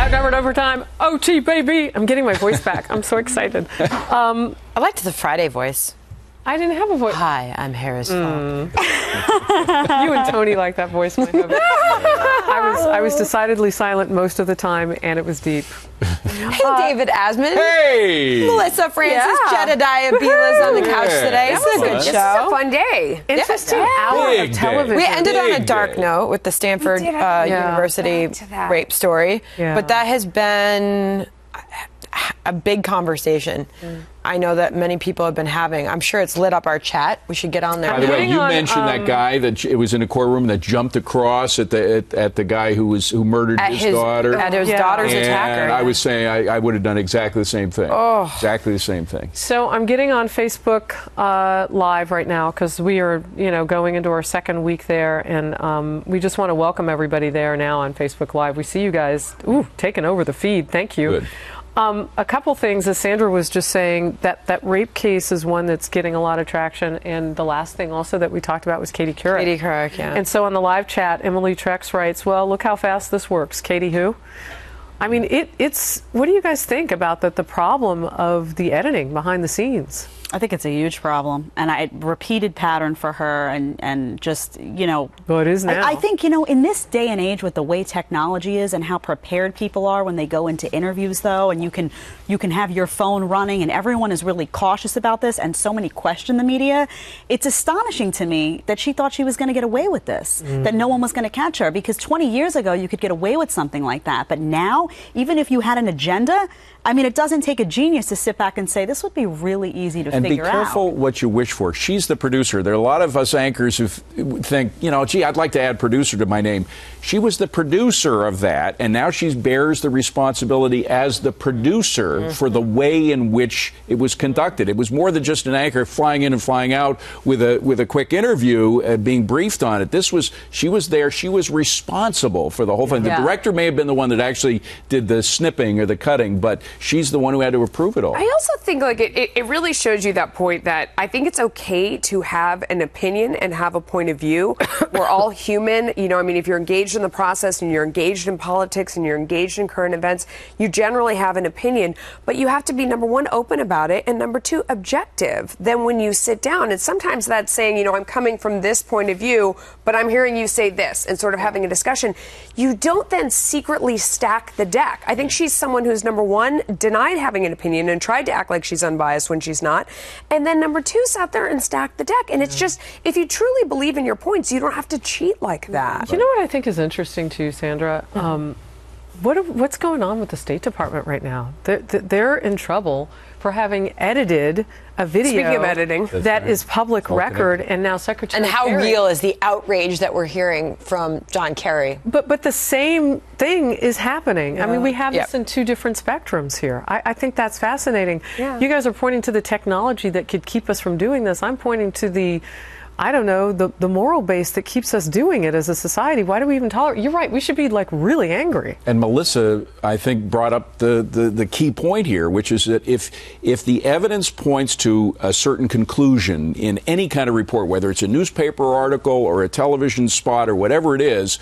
Time covered overtime. OT, baby. I'm getting my voice back. I'm so excited. I liked the Friday voice. I didn't have a voice. Hi, I'm Harris Faulkner. You and Tony like that voice. I was decidedly silent most of the time, and it was deep. Hey, David Asman. Hey! Melissa Francis, Jedediah Bila's on the couch today. This is a good show. This is a fun day. Interesting hour of television. We ended on a dark note with the Stanford University rape story, but that has been a big conversation. I know that many people have been having. I'm sure it's lit up our chat. We should get on there. By the way, you mentioned that guy that it was in a courtroom that jumped across at the guy who murdered his daughter. At his daughter's attacker. And I was saying I would have done exactly the same thing. Oh. Exactly the same thing. So I'm getting on Facebook Live right now because we are, going into our second week there, and we just want to welcome everybody there now on Facebook Live. We see you guys taking over the feed. Thank you. Good. A couple things, as Sandra was just saying, that rape case is one that's getting a lot of traction. And the last thing also that we talked about was Katie Couric. Katie Couric, yeah. And so on the live chat, Emily Trex writes, well, look how fast this works. Katie who? I mean, it's what do you guys think about the problem of the editing behind the scenes? I think it's a huge problem, and a repeated pattern for her, and just, Well, it is now. I think, in this day and age with the way technology is and how prepared people are when they go into interviews, though, and you can have your phone running, and everyone is really cautious about this, and so many question the media. It's astonishing to me that she thought she was going to get away with this, that no one was going to catch her, because 20 years ago you could get away with something like that, but now, even if you had an agenda, I mean, it doesn't take a genius to sit back and say, this would be really easy to figure out. And be careful what you wish for. She's the producer. There are a lot of us anchors who think, gee, I'd like to add producer to my name. She was the producer of that, and now she bears the responsibility as the producer for the way in which it was conducted. It was more than just an anchor flying in and flying out with a quick interview, being briefed on it. She was there. She was responsible for the whole thing. The director may have been the one that actually did the snipping or the cutting, but she's the one who had to approve it all. I also think it really shows you that point that I think it's okay to have an opinion and have a point of view. We're all human. If you're engaged in the process and you're engaged in politics and you're engaged in current events, you generally have an opinion. But you have to be, number one, open about it, and number two, objective. Then when you sit down, and sometimes that's saying, I'm coming from this point of view, but I'm hearing you say this, and sort of having a discussion. You don't then secretly stack the deck. I think she's someone who's, number one, denied having an opinion and tried to act like she's unbiased when she's not. And then number two, sat there and stacked the deck. And it's just, if you truly believe in your points, you don't have to cheat like that. You know what I think is interesting too, Sandra? What's going on with the State Department right now? They're in trouble for having edited a video. Speaking of editing, that is public record, and now Secretary And how Kerry, real is the outrage that we're hearing from John Kerry? But the same thing is happening. Yeah. I mean, we have this in two different spectrums here. I think that's fascinating. Yeah. You guys are pointing to the technology that could keep us from doing this. I'm pointing to the moral base that keeps us doing it as a society. Why do we even tolerate? You're right. We should be really angry. And Melissa, I think, brought up the key point here, which is that if the evidence points to a certain conclusion in any kind of report, whether it's a newspaper article or a television spot or whatever it is,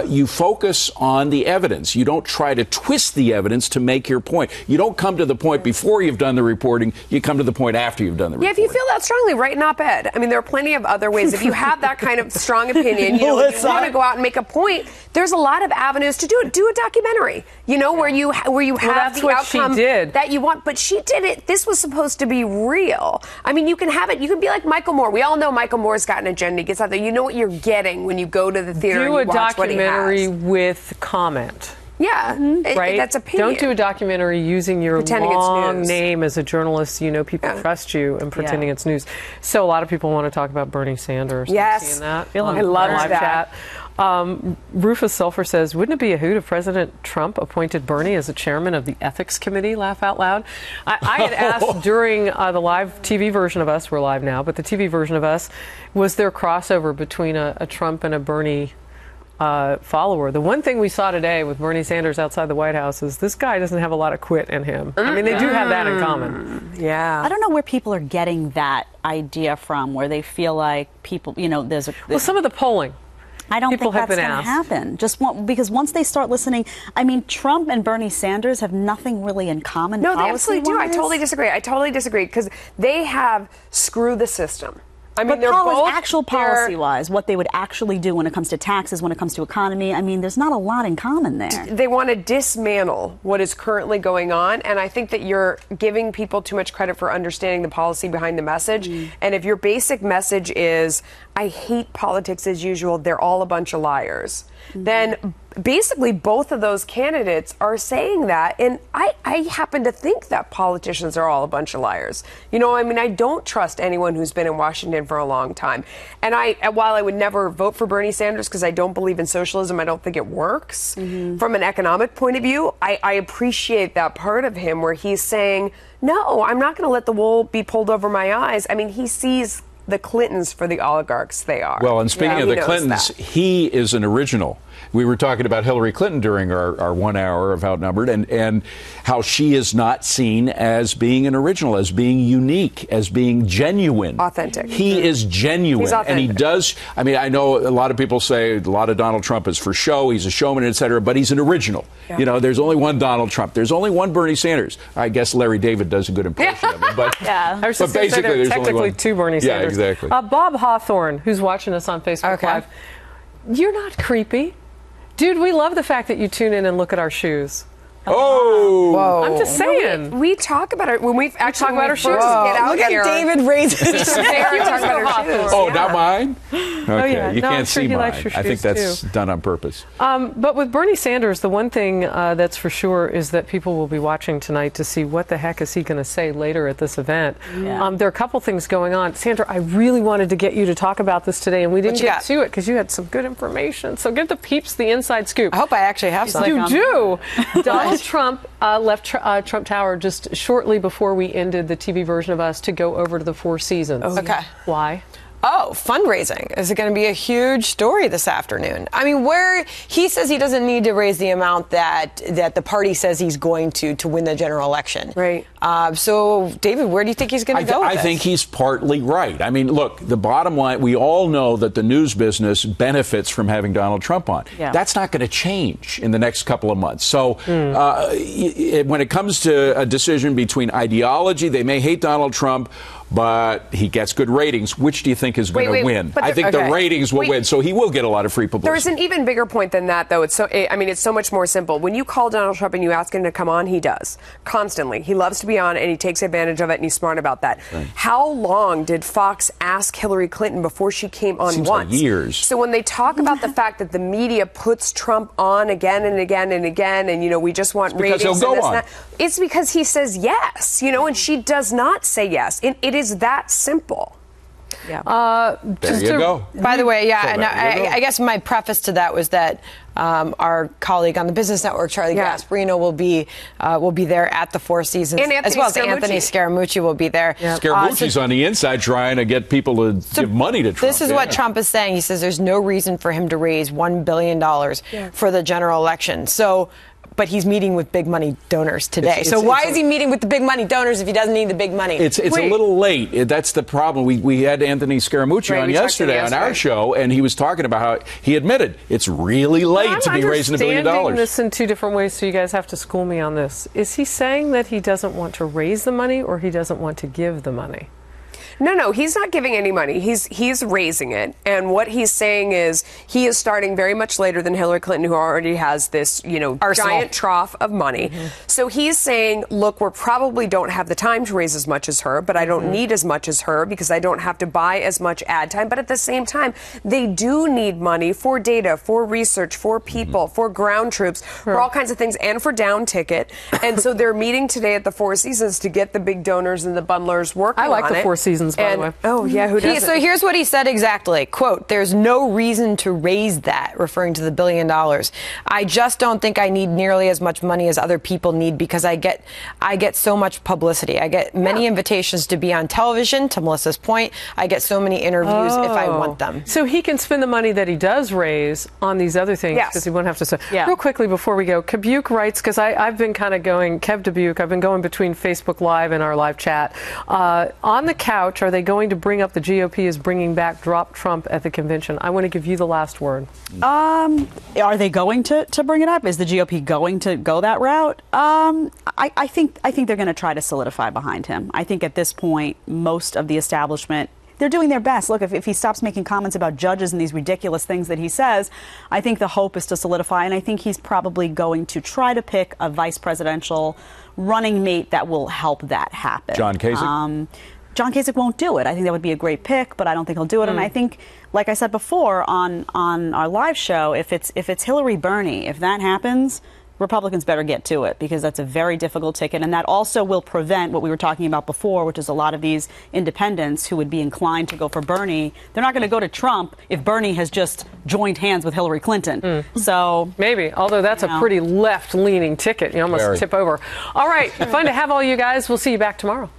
you focus on the evidence. You don't try to twist the evidence to make your point. You don't come to the point before you've done the reporting. You come to the point after you've done the reporting. Yeah, if you feel that strongly, write an op-ed. I mean, there are plenty of other ways. If you have that kind of strong opinion, you want to go out and make a point, there's a lot of avenues to do it. Do a documentary, where you have that's the what outcome she did. that you want. But she did it. This was supposed to be real. I mean, you can have it. You can be like Michael Moore. We all know Michael Moore's got an agenda. He gets out there. You know what you're getting when you go to the theater and you watch what he has. Do a documentary with comment. Yeah, right. That's opinion. Don't do a documentary using your long name as a journalist. People trust you and pretending it's news. So a lot of people want to talk about Bernie Sanders. Yes, seeing that. I love that. Chat. Rufus Sulphur says, "Wouldn't it be a hoot if President Trump appointed Bernie as the chairman of the ethics committee?" Laugh out loud. I had asked during the live TV version of us. We're live now, but the TV version of us, was there crossover between a Trump and a Bernie follower. The one thing we saw today with Bernie Sanders outside the White House is this guy doesn't have a lot of quit in him. I mean, they do have that in common. Yeah. I don't know where people are getting that idea from, where they feel like people, there's some of the polling. I don't people think have that's been going to asked. happen. Because once they start listening, I mean, Trump and Bernie Sanders have nothing really in common. No, they absolutely do. I policy-wise. totally disagree because they have screw the system. I mean, But they're both actual policy-wise, what they would actually do when it comes to taxes, when it comes to economy, I mean, there's not a lot in common there. They want to dismantle what is currently going on, and I think that you're giving people too much credit for understanding the policy behind the message. And if your basic message is, I hate politics as usual, they're all a bunch of liars, then basically both of those candidates are saying that. And I happen to think that politicians are all a bunch of liars. You know, I mean, I don't trust anyone who's been in Washington for a long time. And while I would never vote for Bernie Sanders because I don't believe in socialism, I don't think it works. From an economic point of view, I appreciate that part of him where he's saying, no, I'm not going to let the wool be pulled over my eyes. I mean, he sees the Clintons for the oligarchs they are. Well, and speaking of the Clintons, he is an original. We were talking about Hillary Clinton during our 1 hour of Outnumbered and how she is not seen as being an original, as being unique, as being genuine. Authentic. He is genuine. He's authentic. And he does, I mean, I know a lot of people say a lot of Donald Trump is for show, he's a showman, et cetera, but he's an original. Yeah. You know, there's only one Donald Trump. There's only one Bernie Sanders. I guess Larry David does a good impression of him. But, I was just but basically, there's technically only two Bernie Sanders. Yeah, exactly. Bob Hawthorne, who's watching us on Facebook Live, you're not creepy. Dude, we love the fact that you tune in and look at our shoes. Oh, whoa! I'm just saying. We talk about it when we actually talk about our shoes. Get out Look here. at David raise his Oh, not mine? Okay, yeah. you No, I'm can't sure see he mine. likes your I think shoes, that's too. done on purpose. But with Bernie Sanders, the one thing that's for sure is that people will be watching tonight to see what the heck is he going to say later at this event. Yeah. There are a couple things going on. Sandra, I really wanted to get you to talk about this today, and we didn't get to it because you had some good information. So give the peeps the inside scoop. I hope I actually have some. You do. Donald Trump left Trump Tower just shortly before we ended the TV version of us to go over to the Four Seasons. Okay. Why? Oh, fundraising is going to be a huge story this afternoon. I mean, where he says he doesn't need to raise the amount that the party says he's going to win the general election. Right. So, David, where do you think he's going to go with I this? think he's partly right. I mean, look, the bottom line, we all know that the news business benefits from having Donald Trump on. Yeah. That's not going to change in the next couple of months. So when it comes to a decision between ideology, they may hate Donald Trump, but he gets good ratings. Which do you think is going to win? but I think the ratings will win, so he will get a lot of free publicity. There's an even bigger point than that, though. It's so much more simple. When you call Donald Trump and you ask him to come on, he does constantly. He loves to be on, and he takes advantage of it, and he's smart about that. Right. How long did Fox ask Hillary Clinton before she came on Seems once? Like years. So when they talk about the fact that the media puts Trump on again and again and again, and we just want ratings, because he'll go on. It's because he says yes, and she does not say yes. It is that simple. Yeah. There you go. By the way, yeah, So and I guess my preface to that was that our colleague on the Business Network, Charlie Gasparino, will be there at the Four Seasons, and as well as Anthony Scaramucci will be there. Yep. Scaramucci's on the inside trying to get people to give money to Trump. This is what Trump is saying. He says there's no reason for him to raise $1 billion for the general election. But he's meeting with big money donors today. So why is he meeting with the big money donors if he doesn't need the big money? It's a little late. That's the problem. We had Anthony Scaramucci on yesterday on our show, and he was talking about how he admitted it's really late to be raising $1 billion. I'm understanding this in two different ways, so you guys have to school me on this. Is he saying that he doesn't want to raise the money, or he doesn't want to give the money? No, he's not giving any money. He's raising it. And what he's saying is he is starting very much later than Hillary Clinton, who already has this, giant trough of money. Mm-hmm. So he's saying, look, we probably don't have the time to raise as much as her, but I don't need as much as her because I don't have to buy as much ad time. But at the same time, they do need money for data, for research, for people, for ground troops, for all kinds of things, and for down ticket. And so they're meeting today at the Four Seasons to get the big donors and the bundlers working on it. I like the Four Seasons, by the way. Oh, yeah, who doesn't? So here's what he said exactly. Quote, there's no reason to raise that, referring to the $1 billion. I just don't think I need nearly as much money as other people need because I get so much publicity. I get many invitations to be on television, to Melissa's point. I get so many interviews if I want them. So he can spend the money that he does raise on these other things because he won't have to. Real quickly before we go, Kabuke writes, because I've been kind of going, Kev Dubuque, I've been going between Facebook Live and our live chat. On the couch, Couch, are they going to bring up the GOP is bringing back Drop Trump at the convention? I want to give you the last word. Are they going to bring it up? Is the GOP going to go that route? I think they're going to try to solidify behind him. I think at this point, most of the establishment, they're doing their best. Look, if he stops making comments about judges and these ridiculous things that he says, I think the hope is to solidify, and I think he's probably going to try to pick a vice presidential running mate that will help that happen. John Kasich? John Kasich won't do it. I think that would be a great pick, but I don't think he'll do it. And I think, like I said before on our live show, if it's Hillary Bernie, if that happens, Republicans better get to it, because that's a very difficult ticket. And that also will prevent what we were talking about before, which is a lot of these independents who would be inclined to go for Bernie. They're not going to go to Trump if Bernie has just joined hands with Hillary Clinton. So maybe, although that's a pretty left-leaning ticket. You almost tip over. All right, fun to have all you guys. We'll see you back tomorrow.